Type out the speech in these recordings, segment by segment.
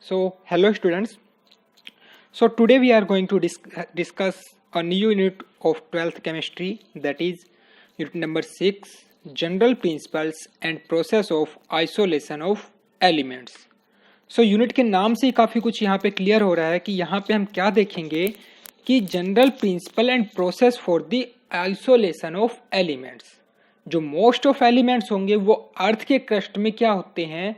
So, hello students. So, today we are going to discuss a new unit of 12th chemistry, that is unit number 6, general principles and process of isolation of elements. So, unit के नाम से ही काफ़ी कुछ यहाँ पे clear हो रहा है कि यहाँ पे हम क्या देखेंगे कि general principle and process for the isolation of elements. जो मोस्ट ऑफ एलिमेंट्स होंगे वो अर्थ के क्रस्ट में क्या होते हैं,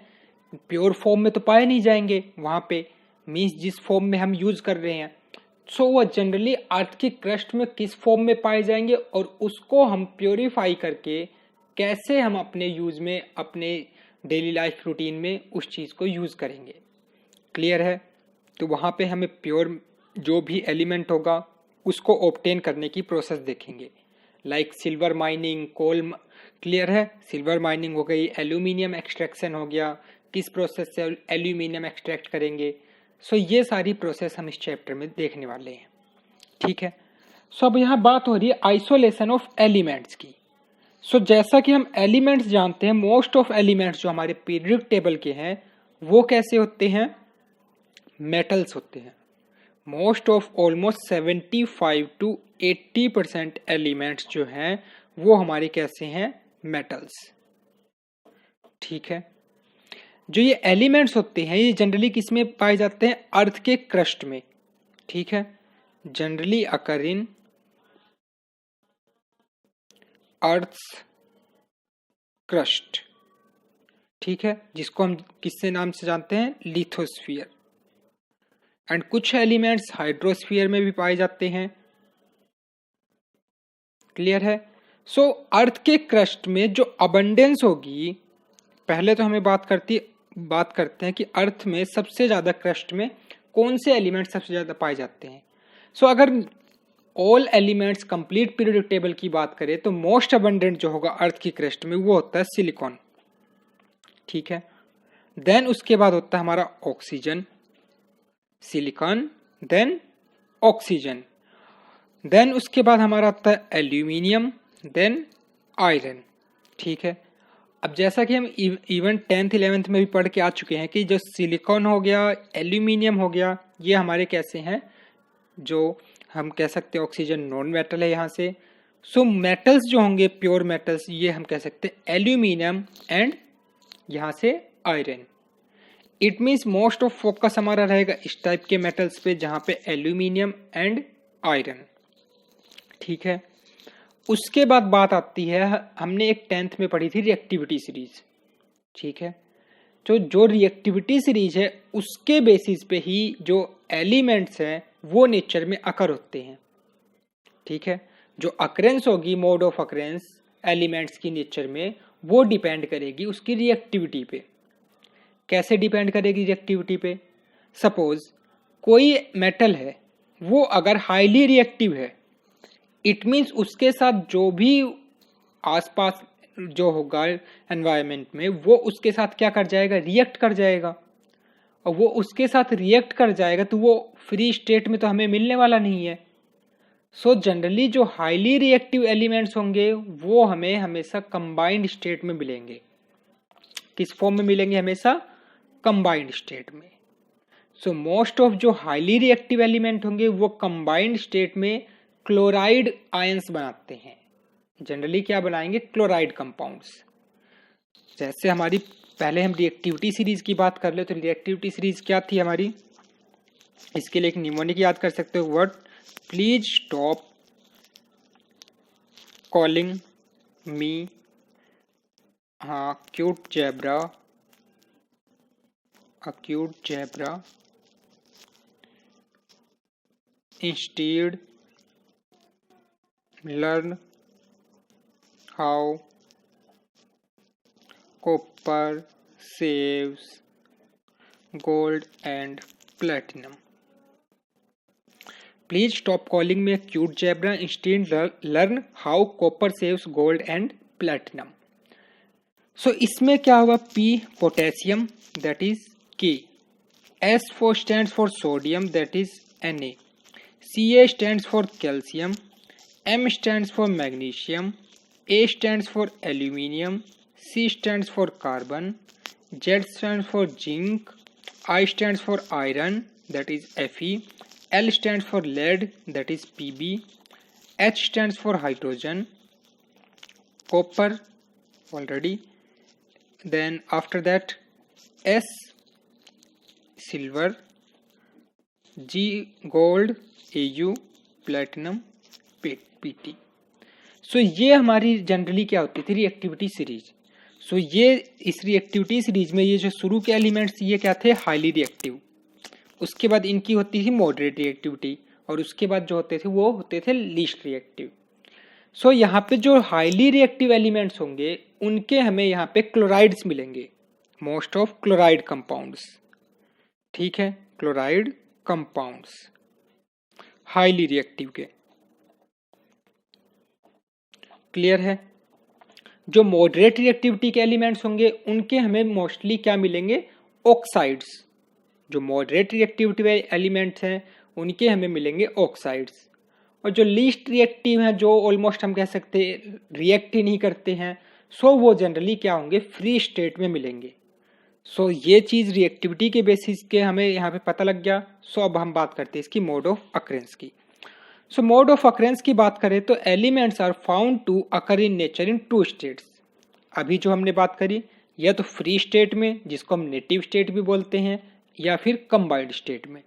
प्योर फॉर्म में तो पाए नहीं जाएंगे वहाँ पे, मीन्स जिस फॉर्म में हम यूज कर रहे हैं. सो वह जनरली अर्थ के क्रस्ट में किस फॉर्म में पाए जाएंगे और उसको हम प्योरीफाई करके कैसे हम अपने यूज में, अपने डेली लाइफ रूटीन में उस चीज़ को यूज करेंगे. क्लियर है? तो वहाँ पे हमें प्योर जो भी एलिमेंट होगा उसको ऑब्टेन करने की प्रोसेस देखेंगे. लाइक सिल्वर माइनिंग, कोल. क्लियर है? सिल्वर माइनिंग हो गई, एल्यूमिनियम एक्सट्रैक्शन हो गया, किस प्रोसेस से एल्यूमिनियम एक्सट्रैक्ट करेंगे. सो ये सारी प्रोसेस हम इस चैप्टर में देखने वाले हैं. ठीक है. सो अब यहाँ बात हो रही है आइसोलेशन ऑफ एलिमेंट्स की. सो जैसा कि हम एलिमेंट्स जानते हैं, मोस्ट ऑफ एलिमेंट्स जो हमारे पीरियोडिक टेबल के हैं वो कैसे होते हैं? मेटल्स होते हैं. Most of almost 75 to 80% elements जो हैं वो हमारे कैसे हैं? मेटल्स. ठीक है. जो ये एलिमेंट्स होते हैं ये जनरली किस में पाए जाते हैं? अर्थ के क्रस्ट में. ठीक है. जनरली अकर इन अर्थ्स क्रस्ट. ठीक है. जिसको हम किससे नाम से जानते हैं? लिथोस्फीयर. एंड कुछ एलिमेंट्स हाइड्रोस्फीयर में भी पाए जाते हैं. क्लियर है? सो अर्थ के क्रस्ट में जो अबंडेंस होगी, पहले तो हमें बात करते हैं कि अर्थ में सबसे ज्यादा क्रस्ट में कौन से एलिमेंट सबसे ज्यादा पाए जाते हैं. सो अगर all elements complete periodic table की बात करें तो मोस्ट अबंडेंट जो होगा अर्थ की क्रस्ट में वो होता है सिलिकॉन. ठीक है. देन उसके बाद होता है हमारा oxygen, silicon, then oxygen. Then उसके बाद हमारा आता है एल्यूमिनियम, देन आयरन. ठीक है. अब जैसा कि हम इवन 10th 11th में भी पढ़ के आ चुके हैं कि जो सिलिकॉन हो गया, एल्यूमिनियम हो गया, ये हमारे कैसे हैं? जो हम कह सकते हैं ऑक्सीजन नॉन मेटल है यहाँ से. सो मेटल्स जो होंगे प्योर मेटल्स, ये हम कह सकते हैं एल्यूमिनियम एंड यहाँ से iron. It means most of focus हमारा रहेगा इस टाइप के मेटल्स पे जहाँ पे एल्यूमिनियम एंड आयरन. ठीक है. उसके बाद बात आती है, हमने एक 10th में पढ़ी थी रिएक्टिविटी सीरीज. ठीक है. तो जो रिएक्टिविटी सीरीज है उसके बेसिस पे ही जो एलिमेंट्स हैं वो नेचर में अकर होते हैं. ठीक है. जो अकरेंस होगी, मोड ऑफ अकरेंस एलिमेंट्स की नेचर में, वो डिपेंड करेगी उसकी रिएक्टिविटी पे. कैसे डिपेंड करेगी रिएक्टिविटी पे? सपोज कोई मेटल है, वो अगर हाईली रिएक्टिव है, इट मीन्स उसके साथ जो भी आसपास जो होगा एनवायरनमेंट में वो उसके साथ क्या कर जाएगा? रिएक्ट कर जाएगा. और वो उसके साथ रिएक्ट कर जाएगा तो वो फ्री स्टेट में तो हमें मिलने वाला नहीं है. सो जनरली जो हाईली रिएक्टिव एलिमेंट्स होंगे वो हमें हमेशा कंबाइंड स्टेट में मिलेंगे. किस फॉर्म में मिलेंगे? हमेशा कंबाइंड स्टेट में. सो मोस्ट ऑफ जो हाईली रिएक्टिव एलिमेंट होंगे वो कंबाइंड स्टेट में क्लोराइड आयंस बनाते हैं. जनरली क्या बनाएंगे? Chloride compounds. जैसे हमारी पहले हम रिएक्टिविटी सीरीज की बात कर ले तो रिएक्टिविटी सीरीज क्या थी हमारी? इसके लिए एक निमोनिक याद कर सकते हो. Word please stop calling me cute zebra, acute zebra, instead learn how copper saves gold and platinum. Please stop calling me a cute zebra, instead learn how copper saves gold and platinum. So इसमें क्या होगा? P potassium, that is K. S stands for sodium, that is Na. Ca stands for calcium. M stands for magnesium. A stands for aluminium. C stands for carbon. Z stands for zinc. I stands for iron, that is Fe. L stands for lead, that is Pb. H stands for hydrogen, copper already. Then after that S silver, G gold, Au platinum, Pt. सो ये हमारी generally क्या होती थी reactivity series. सो ये इस reactivity series में ये जो शुरू के एलिमेंट्स ये क्या थे हाईली रिएक्टिव, उसके बाद इनकी होती थी मॉडरेट रिएक्टिविटी और उसके बाद जो होते थे वो होते थे लीस्ट रिएक्टिव। सो यहाँ पे जो हाईली रिएक्टिव एलिमेंट्स होंगे उनके हमें यहाँ पे क्लोराइड्स मिलेंगे, मोस्ट ऑफ क्लोराइड कंपाउंड्स। ठीक है, क्लोराइड कंपाउंड्स हाईली रिएक्टिव के। क्लियर है। जो मॉडरेट रिएक्टिविटी के एलिमेंट्स होंगे उनके हमें मोस्टली क्या मिलेंगे ऑक्साइड्स। जो मॉडरेट रिएक्टिविटी एलिमेंट्स हैं उनके हमें मिलेंगे ऑक्साइड्स। और जो लीस्ट रिएक्टिव हैं जो ऑलमोस्ट हम कह सकते हैं रिएक्ट ही नहीं करते हैं, सो वो जनरली क्या होंगे फ्री स्टेट में मिलेंगे। सो ये चीज़ रिएक्टिविटी के बेसिस के हमें यहाँ पे पता लग गया। सो अब हम बात करते हैं इसकी मोड ऑफ अकरेंस की। सो मोड ऑफ अकरेंस की बात करें तो elements are found to occur in nature in two states. अभी जो हमने बात करी या तो फ्री स्टेट में जिसको हम नेटिव स्टेट भी बोलते हैं या फिर कंबाइंड स्टेट में।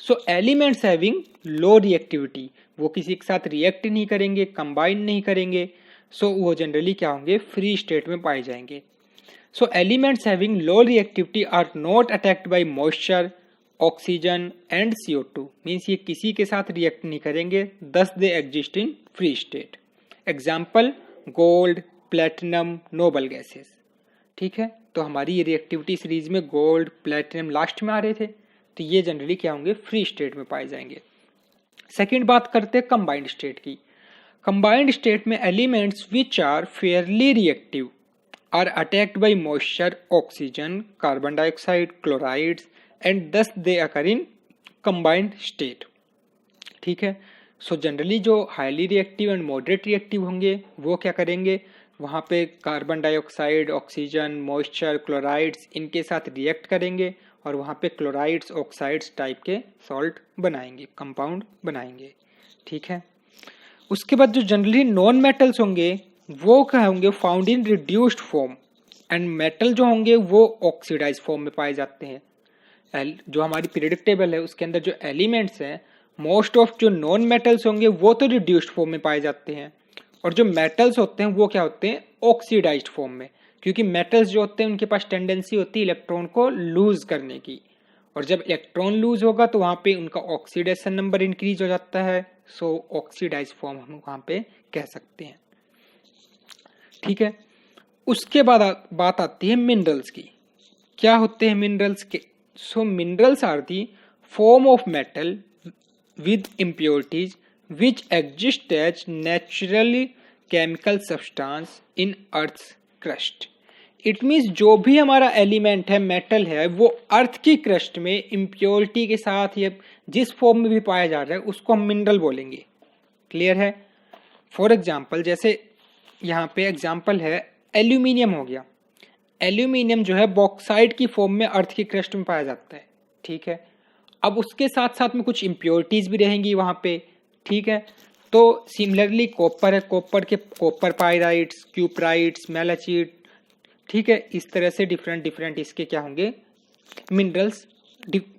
सो एलिमेंट्स हैविंग लो रिएक्टिविटी, वो किसी के साथ रिएक्ट नहीं करेंगे, कंबाइन नहीं करेंगे, सो वो जनरली क्या होंगे फ्री स्टेट में पाए जाएंगे। So elements having low reactivity are not attacked by moisture, oxygen and CO2, means ये किसी के साथ रिएक्ट नहीं करेंगे, thus they exist in free state. Example gold, platinum, noble gases. ठीक है, तो हमारी ये रिएक्टिविटी सीरीज में गोल्ड प्लेटिनम लास्ट में आ रहे थे, तो ये जनरली क्या होंगे फ्री स्टेट में पाए जाएंगे। सेकेंड बात करते हैं कंबाइंड स्टेट की। कंबाइंड स्टेट में elements which are fairly reactive are attacked by moisture, oxygen, carbon dioxide, chlorides and thus they occur in combined state. ठीक है, सो जनरली जो highly reactive and moderate reactive होंगे वो क्या करेंगे, वहाँ पे carbon dioxide, oxygen, moisture, chlorides इनके साथ रिएक्ट करेंगे और वहाँ पे क्लोराइड्स, ऑक्साइड्स टाइप के सॉल्ट बनाएंगे, कंपाउंड बनाएंगे। ठीक है, उसके बाद जो जनरली नॉन मेटल्स होंगे वो क्या होंगे found in reduced form, and metal जो होंगे वो ऑक्सीडाइज फॉर्म में पाए जाते हैं। जो हमारी पीरियडिक टेबल है उसके अंदर जो एलिमेंट्स हैं मोस्ट ऑफ जो नॉन मेटल्स होंगे वो तो रिड्यूस्ड फॉर्म में पाए जाते हैं, और जो मेटल्स होते हैं वो क्या होते हैं ऑक्सीडाइज्ड फॉर्म में, क्योंकि मेटल्स जो होते हैं उनके पास टेंडेंसी होती है इलेक्ट्रॉन को लूज करने की, और जब इलेक्ट्रॉन लूज होगा तो वहाँ पे उनका ऑक्सीडेशन नंबर इंक्रीज हो जाता है, सो ऑक्सीडाइज्ड फॉर्म हम वहाँ पे कह सकते हैं। ठीक है, उसके बाद बात आती है मिनरल्स की। क्या होते हैं मिनरल्स के? So minerals are the form of metal with impurities which exist as naturally chemical substance in earth's crust। It means जो भी हमारा एलिमेंट है मेटल है वो अर्थ की क्रस्ट में इम्प्योरिटी के साथ या जिस फॉर्म में भी पाया जा रहा है उसको हम मिनरल बोलेंगे। क्लियर है? फॉर एग्जाम्पल जैसे यहाँ पे एग्जाम्पल है एल्यूमिनियम हो गया। एल्यूमिनियम जो है बॉक्साइड की फॉर्म में अर्थ की क्रस्ट में पाया जाता है। ठीक है, अब उसके साथ साथ में कुछ इम्प्योरिटीज भी रहेंगी वहाँ पे। ठीक है, तो सिमिलरली कॉपर है, कॉपर के कॉपर पायराइट्स, क्यूपराइट्स, मेलाचिट। ठीक है, इस तरह से डिफरेंट इसके क्या होंगे मिनरल्स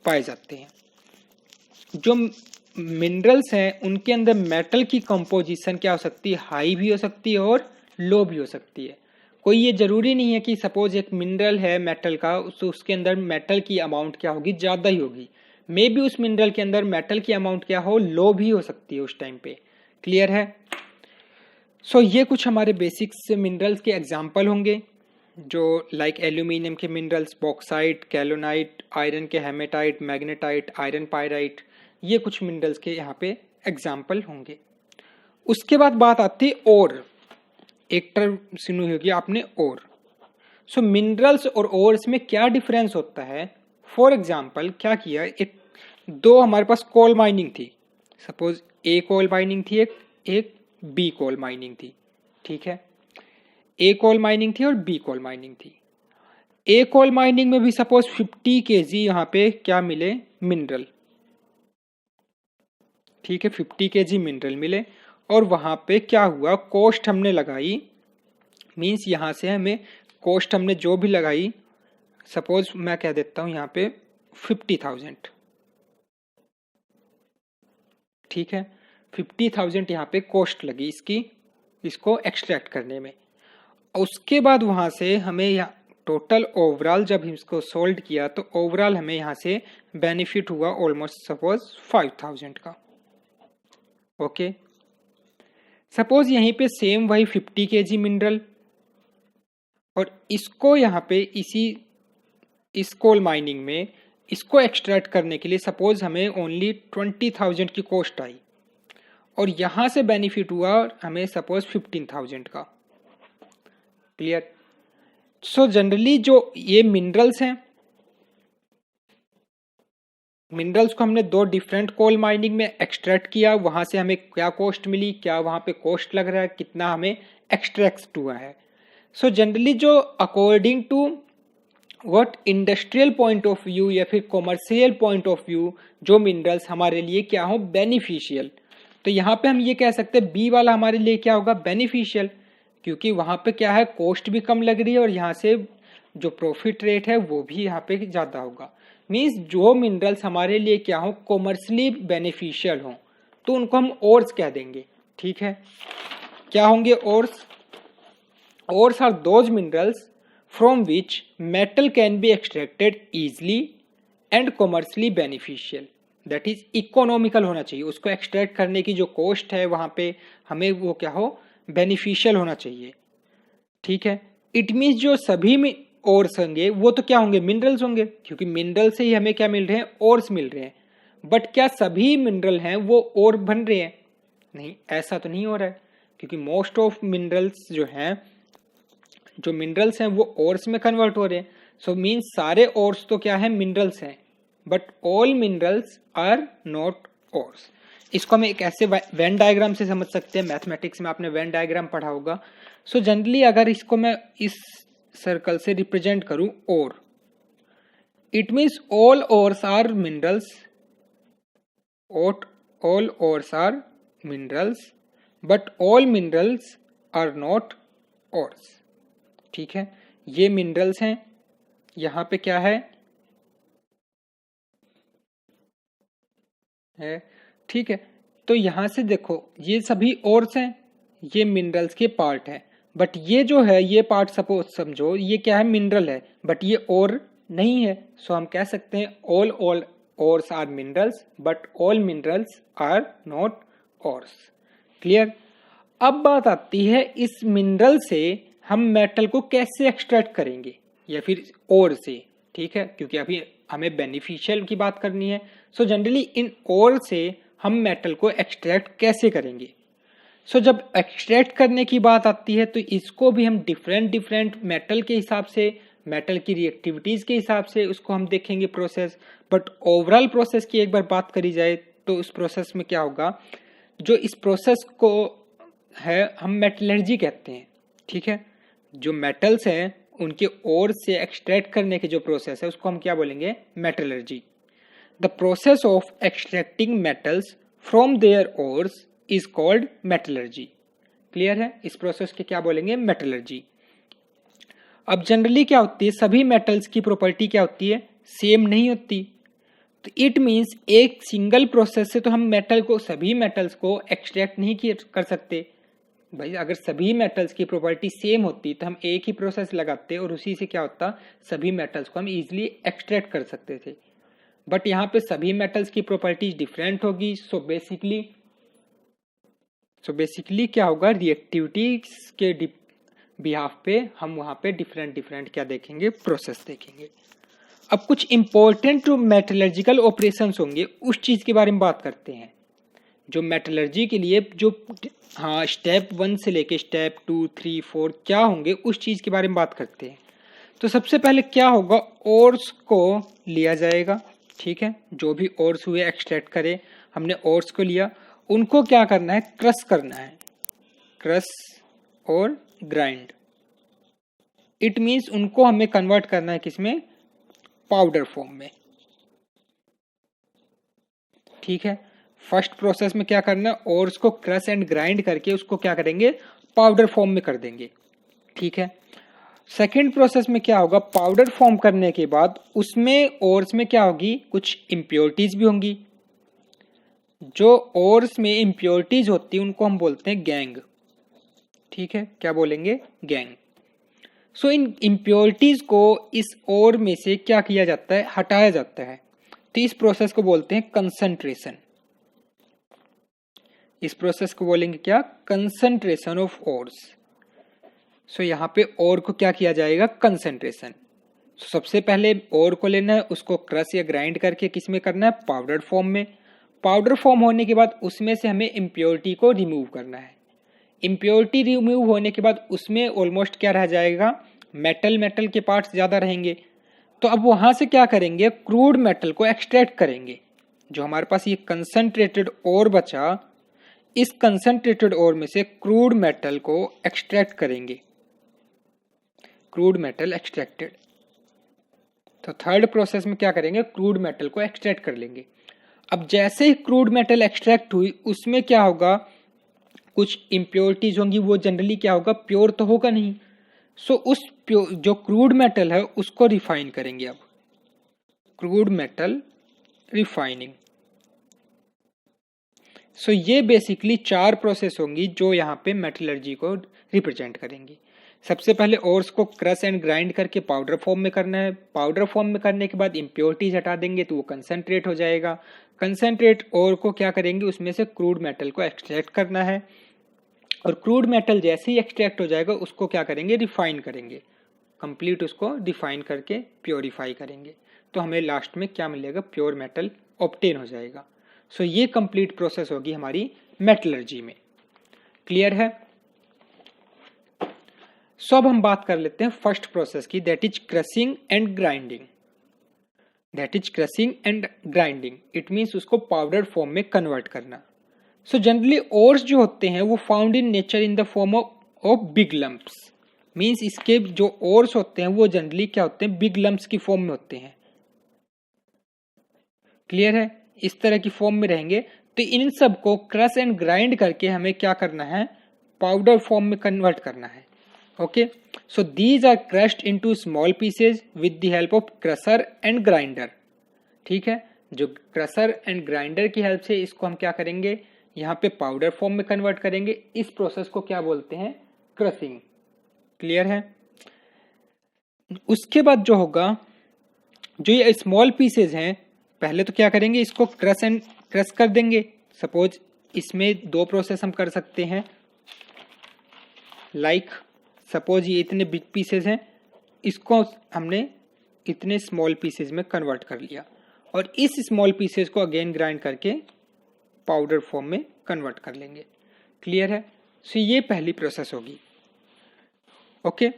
पाए जाते हैं। जो मिनरल्स हैं उनके अंदर मेटल की कंपोजिशन क्या हो सकती है, हाई भी हो सकती है और लो भी हो सकती है। कोई ये जरूरी नहीं है कि सपोज एक मिनरल है मेटल का तो उसके अंदर मेटल की अमाउंट क्या होगी ज़्यादा ही होगी, मे बी उस मिनरल के अंदर मेटल की अमाउंट क्या हो लो भी हो सकती है उस टाइम पे। क्लियर है? सो ये कुछ हमारे बेसिक्स मिनरल्स के एग्जांपल होंगे जो लाइक एल्यूमिनियम के मिनरल्स बॉक्साइट, कैलोनाइट, आयरन के हेमेटाइट, मैग्नेटाइट, आयरन पायराइट, ये कुछ मिनरल्स के यहाँ पे एग्जाम्पल होंगे। उसके बाद बात आती है और, एक टर्म सुनी होगी आपने और। सो मिनरल्स और ओर्स में क्या डिफरेंस होता है? फॉर एग्जाम्पल क्या किया, एक दो हमारे पास कोल माइनिंग थी, सपोज ए कोल माइनिंग थी, एक बी कोल माइनिंग थी। ठीक है, ए कोल माइनिंग थी और बी कोल माइनिंग थी। एक कोल माइनिंग में भी सपोज 50 kg यहाँ पे क्या मिले, मिनरल, ठीक है, 50 kg मिनरल मिले, और वहां पे क्या हुआ, कॉस्ट हमने लगाई, मींस यहां से हमें कॉस्ट हमने जो भी लगाई, सपोज मैं कह देता हूं यहाँ पे 50,000, ठीक है, 50,000 यहाँ पे कॉस्ट लगी इसकी, इसको एक्सट्रैक्ट करने में। उसके बाद वहां से हमें यहाँ टोटल ओवरऑल जब इसको सोल्ड किया तो ओवरऑल हमें यहाँ से बेनिफिट हुआ ऑलमोस्ट सपोज 5,000 का। ओके, सपोज यहीं पे सेम वही 50 kg मिनरल, और इसको यहाँ पे इस कोल माइनिंग में इसको एक्सट्रैक्ट करने के लिए सपोज हमें ओनली 20,000 की कॉस्ट आई, और यहां से बेनिफिट हुआ हमें सपोज 15,000 का। क्लियर? सो जनरली जो ये मिनरल्स हैं, मिनरल्स को हमने दो डिफरेंट कोल माइनिंग में एक्सट्रैक्ट किया, वहां से हमें क्या कॉस्ट मिली, क्या वहां पे कॉस्ट लग रहा है, कितना हमें एक्सट्रैक्ट हुआ है। सो जनरली जो according to what industrial point of view या फिर कॉमर्शियल पॉइंट ऑफ व्यू जो मिनरल्स हमारे लिए क्या हो, बेनिफिशियल, तो यहाँ पे हम ये कह सकते हैं बी वाला हमारे लिए क्या होगा, बेनिफिशियल, क्योंकि वहां पे क्या है, कॉस्ट भी कम लग रही है और यहाँ से जो प्रॉफिट रेट है वो भी यहाँ पे ज्यादा होगा। मीन्स जो मिनरल्स हमारे लिए क्या हो, कॉमर्शियली बेनिफिशियल हो, तो उनको हम ओर्स कह देंगे। ठीक है, क्या होंगे ores? Ores are those minerals from which metal can be extracted easily and commercially beneficial, that is economical होना चाहिए, उसको एक्सट्रैक्ट करने की जो कॉस्ट है वहां पे हमें वो क्या हो, बेनिफिशियल होना चाहिए। ठीक है, इट मीन्स जो सभी ओर्स होंगे वो तो क्या होंगे, मिनरल्स होंगे, क्योंकि मिनरल से ही हमें क्या मिल रहे हैं, ओर्स मिल रहे हैं। बट क्या सभी मिनरल हैं वो ओर बन रहे हैं? नहीं, ऐसा तो नहीं हो रहा है, क्योंकि मोस्ट ऑफ मिनरल्स जो हैं, जो मिनरल्स हैं वो ओर्स में कन्वर्ट हो रहे हैं। सो मीन्स सारे ओर्स तो क्या है, मिनरल्स हैं, but all minerals are not ores. इसको हम एक ऐसे वेन डायग्राम से समझ सकते हैं, मैथमेटिक्स में आपने वेन डायग्राम पढ़ा होगा। सो जनरली अगर इसको मैं इस सर्कल से रिप्रेजेंट करूं, और it means all ores are minerals, all ores are minerals, but all minerals are not ores. ठीक है, ये मिनरल्स हैं, यहां पे क्या है, ठीक है, तो यहां से देखो ये सभी ओर्स हैं, ये मिनरल्स के पार्ट है, बट ये जो है ये पार्ट सपोज समझो ये क्या है, मिनरल है, बट ये और नहीं है। सो हम कह सकते हैं all ores are minerals but all minerals are not ores. Clear? अब बात आती है इस मिनरल से हम मेटल को कैसे एक्सट्रैक्ट करेंगे, या फिर ओर से। ठीक है, क्योंकि अभी हमें बेनिफिशियल की बात करनी है। सो जनरली इन ओर से हम मेटल को एक्सट्रैक्ट कैसे करेंगे? सो जब एक्सट्रैक्ट करने की बात आती है तो इसको भी हम डिफरेंट मेटल के हिसाब से, मेटल की रिएक्टिविटीज के हिसाब से उसको हम देखेंगे प्रोसेस। बट ओवरऑल प्रोसेस की एक बार बात करी जाए तो उस प्रोसेस में क्या होगा, जो इस प्रोसेस को है हम मेटलर्जी कहते हैं। ठीक है, जो मेटल्स हैं उनके ओर से एक्सट्रैक्ट करने की जो प्रोसेस है उसको हम क्या बोलेंगे, metallurgy. The process of extracting metals from their ores is called metallurgy. Clear है? इस प्रोसेस के क्या बोलेंगे, मेटलर्जी। अब जनरली क्या होती है, सभी मेटल्स की प्रॉपर्टी क्या होती है, सेम नहीं होती। तो इट मींस एक सिंगल प्रोसेस से तो हम मेटल को, सभी मेटल्स को एक्सट्रैक्ट नहीं कर सकते। भाई अगर सभी मेटल्स की प्रॉपर्टी सेम होती तो हम एक ही प्रोसेस लगाते और उसी से क्या होता, सभी मेटल्स को हम इजीली एक्सट्रैक्ट कर सकते थे। बट यहाँ पे सभी मेटल्स की प्रॉपर्टीज डिफरेंट होगी। सो बेसिकली क्या होगा, रिएक्टिविटी के बिहाफ पे हम वहां पे डिफरेंट क्या देखेंगे, प्रोसेस देखेंगे। अब कुछ इंपॉर्टेंट जो मेटलर्जिकल ऑपरेशंस होंगे उस चीज के बारे में बात करते हैं, जो मेटलर्जी के लिए जो स्टेप 1 से लेके स्टेप 2, 3, 4 क्या होंगे उस चीज के बारे में बात करते हैं। तो सबसे पहले क्या होगा, ओर्स को लिया जाएगा। ठीक है, जो भी ओर्स हुए एक्सट्रैक्ट करे, हमने ओर्स को लिया, उनको क्या करना है, क्रश करना है, क्रश और ग्राइंड। इट मीन्स उनको हमें कन्वर्ट करना है किसमें, पाउडर फॉर्म में। ठीक है, फर्स्ट प्रोसेस में क्या करना है, ओर्स को क्रश एंड ग्राइंड करके उसको क्या करेंगे, पाउडर फॉर्म में कर देंगे। ठीक है, सेकेंड प्रोसेस में क्या होगा, पाउडर फॉर्म करने के बाद उसमें ओर्स में क्या होगी, कुछ इम्प्योरिटीज भी होंगी। जो ओर्स में इम्प्योरिटीज होती है उनको हम बोलते हैं गैंग। ठीक है, क्या बोलेंगे, गैंग। सो इन इम्प्योरिटीज को इस ओर में से क्या किया जाता है, हटाया जाता है। तो इस प्रोसेस को बोलते हैं कंसंट्रेशन। इस प्रोसेस को बोलेंगे क्या, कंसंट्रेशन ऑफ ओर्स। सो यहाँ पे ओर को क्या किया जाएगा, कंसंट्रेशन। सबसे पहले ओर को लेना है, उसको क्रश या ग्राइंड करके किस में करना है, पाउडर फॉर्म में। पाउडर फॉर्म होने के बाद उसमें से हमें इम्प्योरिटी को रिमूव करना है। इम्प्योरिटी रिमूव होने के बाद उसमें ऑलमोस्ट क्या रह जाएगा, मेटल के पार्ट्स ज्यादा रहेंगे। तो अब वहां से क्या करेंगे, क्रूड मेटल को एक्सट्रैक्ट करेंगे। जो हमारे पास ये कंसंट्रेटेड ओर बचा, इस कंसंट्रेटेड ओर में से क्रूड मेटल को एक्सट्रैक्ट करेंगे, क्रूड मेटल एक्सट्रैक्टेड। तो थर्ड प्रोसेस में क्या करेंगे, क्रूड मेटल को एक्सट्रैक्ट कर लेंगे। अब जैसे ही क्रूड मेटल एक्सट्रैक्ट हुई, उसमें क्या होगा, कुछ इम्प्योरिटीज होंगी, वो जनरली क्या होगा, प्योर तो होगा नहीं। सो उस जो क्रूड मेटल है उसको रिफाइन करेंगे। अब क्रूड मेटल रिफाइनिंग। सो ये बेसिकली 4 प्रोसेस होंगी जो यहाँ पे मेटलर्जी को रिप्रेजेंट करेंगी। सबसे पहले ओर्स को क्रश एंड ग्राइंड करके पाउडर फॉर्म में करना है। पाउडर फॉर्म में करने के बाद इम्प्योरिटीज हटा देंगे तो वो कंसंट्रेट हो जाएगा। कंसंट्रेट ओर को क्या करेंगे, उसमें से क्रूड मेटल को एक्सट्रैक्ट करना है। और क्रूड मेटल जैसे ही एक्सट्रैक्ट हो जाएगा उसको क्या करेंगे, रिफाइन करेंगे। कंप्लीट उसको रिफाइन करके प्योरीफाई करेंगे, तो हमें लास्ट में क्या मिलेगा, प्योर मेटल ऑब्टेन हो जाएगा। सो ये कंप्लीट प्रोसेस होगी हमारी मेटलर्जी में। क्लियर है। सो अब हम बात कर लेते हैं फर्स्ट प्रोसेस की, that is crushing and grinding. That is crushing and grinding, it means उसको पाउडर फॉर्म में कन्वर्ट करना। सो जनरली ओर्स जो होते हैं वो found in nature in the form of big lumps. Means इसके जो ओर्स होते हैं वो जनरली क्या होते हैं, बिग लम्प्स की फॉर्म में होते हैं। क्लियर है, इस तरह की फॉर्म में रहेंगे। तो इन सब को क्रश एंड ग्राइंड करके हमें क्या करना है, पाउडर फॉर्म में कन्वर्ट करना है। Okay, so these are crushed into small pieces with the help of crusher and grinder. ठीक है, जो क्रशर एंड ग्राइंडर की हेल्प से इसको हम क्या करेंगे, यहाँ पे पाउडर फॉर्म में कन्वर्ट करेंगे। इस प्रोसेस को क्या बोलते हैं, क्रशिंग। क्लियर है। उसके बाद जो होगा, जो ये स्मॉल पीसेज हैं, पहले तो क्या करेंगे, इसको क्रश कर देंगे। सपोज इसमें 2 प्रोसेस हम कर सकते हैं। लाइक सपोज ये इतने बिग पीसेज हैं, इसको हमने इतने स्मॉल पीसेज में कन्वर्ट कर लिया, और इस स्मॉल पीसेज को अगेन ग्राइंड करके पाउडर फॉर्म में कन्वर्ट कर लेंगे। क्लियर है। सो ये पहली प्रोसेस होगी। ओके,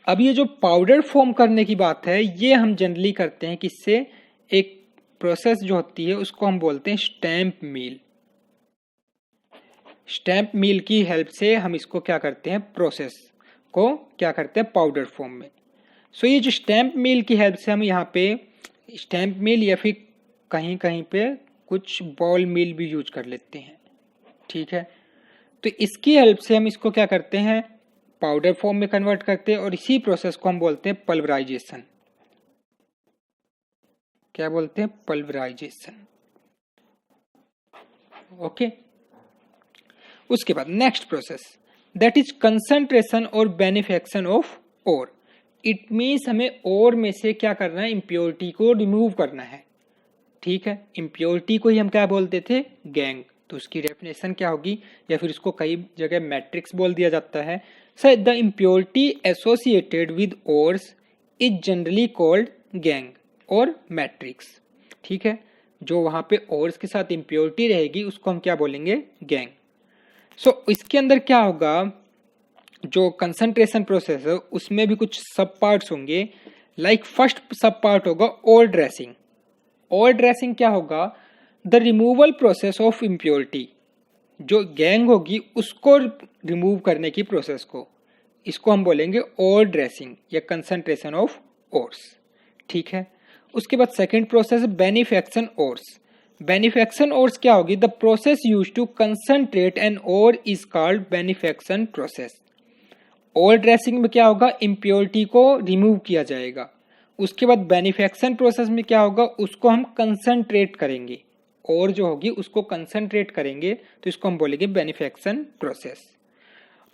अब ये जो पाउडर फॉर्म करने की बात है, ये हम जनरली करते हैं किससे, एक प्रोसेस जो होती है उसको हम बोलते हैं स्टैम्प मिल। स्टैम्प मिल की हेल्प से हम इसको क्या करते हैं, प्रोसेस को क्या करते हैं, पाउडर फॉर्म में। सो ये जो स्टैम्प मिल की हेल्प से हम यहाँ पे स्टैम्प मिल या फिर कहीं कहीं पे कुछ बॉल मिल भी यूज कर लेते हैं। ठीक है, तो इसकी हेल्प से हम इसको क्या करते हैं, पाउडर फॉर्म में कन्वर्ट करते हैं, और इसी प्रोसेस को हम बोलते हैं पल्वराइजेशन। क्या बोलते हैं, पल्वराइजेशन। ओके, उसके बाद next process, that is concentration और beneficiation of ore. It means हमें ओर में से क्या करना है, इम्प्योरिटी को रिमूव करना है। ठीक है, इम्प्योरिटी को ही हम क्या बोलते थे, गैंग। तो उसकी डेफिनेशन क्या होगी, या फिर उसको कई जगह मैट्रिक्स बोल दिया जाता है। Sir the impurity associated with ores is generally called gang और मैट्रिक्स। ठीक है, जो वहां पे ओर्स के साथ इम्प्योरिटी रहेगी उसको हम क्या बोलेंगे, गैंग। सो इसके अंदर क्या होगा, जो कंसंट्रेशन प्रोसेस है उसमें भी कुछ सब पार्ट्स होंगे। लाइक फर्स्ट सब पार्ट होगा ओर ड्रेसिंग। ओर ड्रेसिंग क्या होगा, the removal process of impurity. जो गैंग होगी उसको रिमूव करने की प्रोसेस को, इसको हम बोलेंगे ओर ड्रेसिंग या कंसंट्रेशन ऑफ ओर्स, ठीक है। उसके बाद second process beneficiation ores. Beneficiation ores क्या होगी? The process use to concentrate an ore is called beneficiation process. Ore dressing में क्या होगा? इम्प्योरिटी को रिमूव किया जाएगा। उसके बाद बेनिफैक्शन प्रोसेस में क्या होगा? उसको हम कंसंट्रेट करेंगे, और जो होगी उसको कंसंट्रेट करेंगे, तो इसको हम बोलेंगे बेनिफैक्शन प्रोसेस।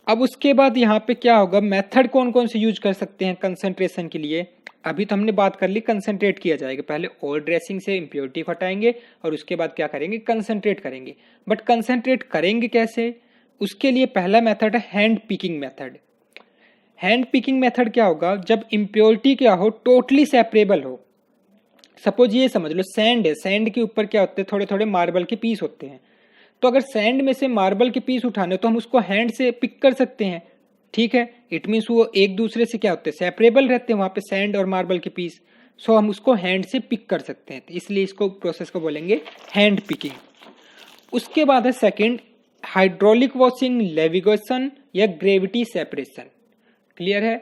अब उसके बाद यहाँ पे क्या होगा? मेथड कौन कौन से यूज कर सकते हैं कंसंट्रेशन के लिए? अभी तो हमने बात कर ली कंसंट्रेट किया जाएगा, पहले ओर ड्रेसिंग से इम्प्योरिटी हटाएंगे और उसके बाद क्या करेंगे? कंसंट्रेट करेंगे। बट कंसंट्रेट करेंगे कैसे? उसके लिए पहला मेथड है hand picking method. Hand picking method क्या होगा? जब इम्प्योरिटी क्या हो, टोटली सेपरेबल हो। सपोज ये समझ लो सैंड है, सैंड के ऊपर क्या होते हैं? थोड़े थोड़े मार्बल के पीस होते हैं। तो अगर सैंड में से मार्बल के पीस उठाने तो हम उसको हैंड से पिक कर सकते हैं, ठीक है। इट मीन्स वो एक दूसरे से क्या होते हैं? सेपरेबल रहते हैं वहां पे सैंड और मार्बल के पीस। सो हम उसको हैंड से पिक कर सकते हैं, इसलिए इसको प्रोसेस को बोलेंगे हैंड पिकिंग। उसके बाद है सेकंड हाइड्रोलिक वॉशिंग, नेविगेशन या ग्रेविटी सेपरेशन। क्लियर है?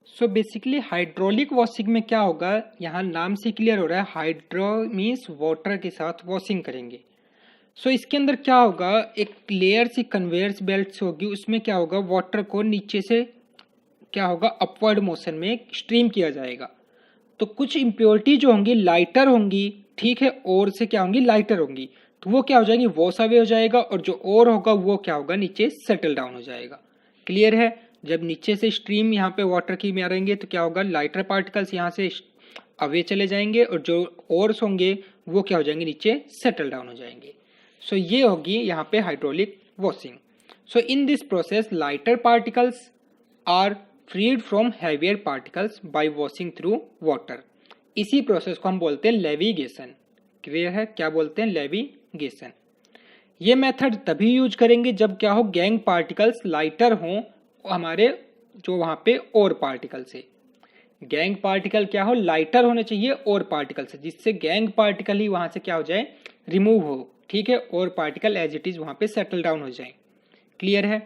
सो बेसिकली हाइड्रोलिक वॉशिंग में क्या होगा? यहाँ नाम से क्लियर हो रहा है, हाइड्रो मीन्स वाटर के साथ वॉशिंग करेंगे। सो इसके अंदर क्या होगा? एक लेयर सी कन्वेयर्स बेल्ट होगी, उसमें क्या होगा? वाटर को नीचे से क्या होगा? अपवर्ड मोशन में स्ट्रीम किया जाएगा। तो कुछ इम्प्योरिटी जो होंगी लाइटर होंगी, ठीक है, और से क्या होंगी? लाइटर होंगी। तो वो क्या हो जाएंगी? वॉश अवे हो जाएगा, और जो और होगा वो क्या होगा? नीचे सेटल डाउन हो जाएगा। क्लियर है? जब नीचे से स्ट्रीम यहाँ पे वाटर की में आएंगे तो क्या होगा? लाइटर पार्टिकल्स यहाँ से अवे चले जाएंगे, और जो ओर्स होंगे वो क्या हो जाएंगे? नीचे सेटल डाउन हो जाएंगे। सो ये होगी यहाँ पे hydraulic washing. So in this process lighter particles are freed from heavier particles by washing through water. इसी प्रोसेस को हम बोलते हैं लेविगेशन। क्लियर है? क्या बोलते हैं? लेविगेशन। ये मेथड तभी यूज करेंगे जब क्या हो? गैंग पार्टिकल्स लाइटर हों हमारे जो वहां पे और पार्टिकल से। गैंग पार्टिकल क्या हो? लाइटर होने चाहिए और पार्टिकल से, जिससे गैंग पार्टिकल ही वहां से क्या हो जाए? रिमूव हो, ठीक है, और पार्टिकल एज इट इज वहां पे सेटल डाउन हो जाए। क्लियर है?